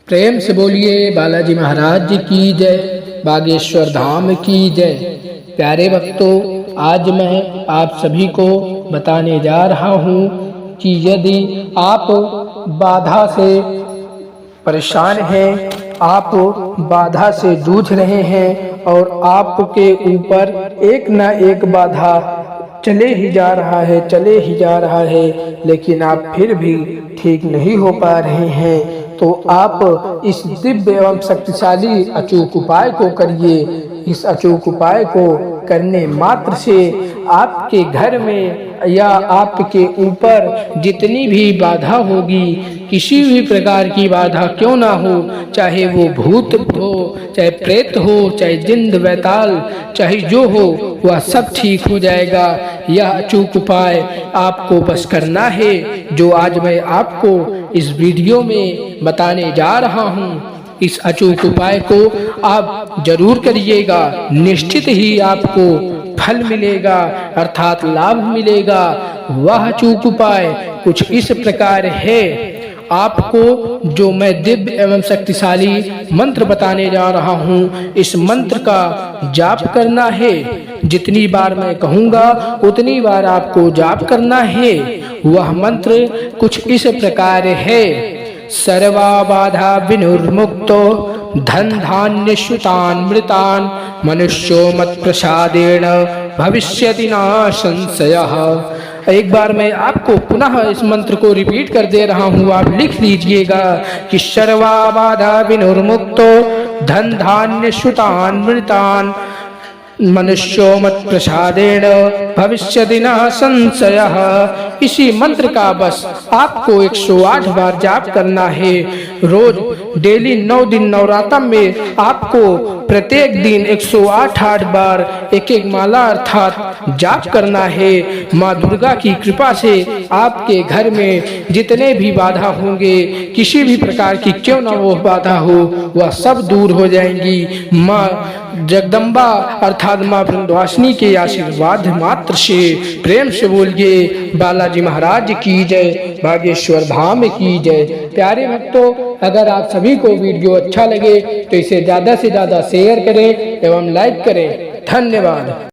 प्रेम से बोलिए बालाजी महाराज जी की जय, बागेश्वर धाम की जय। प्यारे भक्तों, आज मैं आप सभी को बताने जा रहा हूँ कि यदि आप बाधा से परेशान हैं, आप बाधा से जूझ रहे हैं और आपके ऊपर एक ना एक बाधा चले ही जा रहा है, लेकिन आप फिर भी ठीक नहीं हो पा रहे हैं, तो आप इस दिव्य एवं शक्तिशाली अचूक उपाय को करिए। इस अचूक उपाय को करने मात्र से आपके घर में या आपके ऊपर जितनी भी बाधा होगी, किसी भी प्रकार की बाधा क्यों ना हो, चाहे वो भूत हो, चाहे प्रेत हो, चाहे जिंद बैताल, चाहे जो हो, वह सब ठीक हो जाएगा। यह अचूक उपाय आपको बस करना है, जो आज मैं आपको इस वीडियो में बताने जा रहा हूँ। इस अचूक उपाय को आप जरूर करिएगा, निश्चित ही आपको फल मिलेगा, अर्थात लाभ मिलेगा। वह अचूक उपाय कुछ इस प्रकार है। आपको जो मैं दिव्य एवं शक्तिशाली मंत्र बताने जा रहा हूँ, इस मंत्र का जाप करना है। जितनी बार मैं कहूँगा उतनी बार आपको जाप करना है। वह मंत्र कुछ इस प्रकार है। सर्वा बाधा विनुर्मुक्तो धन धान्य श्रुतान मृतान मनुष्यो मत प्रसादेन भविष्यति ना संशयः। एक बार मैं आपको पुनः इस मंत्र को रिपीट कर दे रहा हूँ, आप लिख लीजिएगा कि सर्वा बाधा विनुर्मुक्तो धन धान्य श्रुतान मृतान मनुष्यो मत प्रसादेन भविष्यति न संशयः। इसी मंत्र का बस आपको 108 बार जाप करना है। रोज डेली 9 दिन नवरात्र में आपको प्रत्येक दिन 108 बार एक एक माला अर्थात जाप करना है। माँ दुर्गा की कृपा से आपके घर में जितने भी बाधा होंगे, किसी भी प्रकार की क्यों न वो बाधा हो, वह सब दूर हो जाएंगी। माँ जगदम्बा अर्थात माँ वृंदवासिनी के आशीर्वाद मात्र से। प्रेम से बोलिए बालाजी महाराज की जय, बागेश्वर धाम की जय। प्यारे भक्तों, अगर आप सभी को वीडियो अच्छा लगे तो इसे ज्यादा से ज्यादा शेयर करें एवं लाइक करें। धन्यवाद।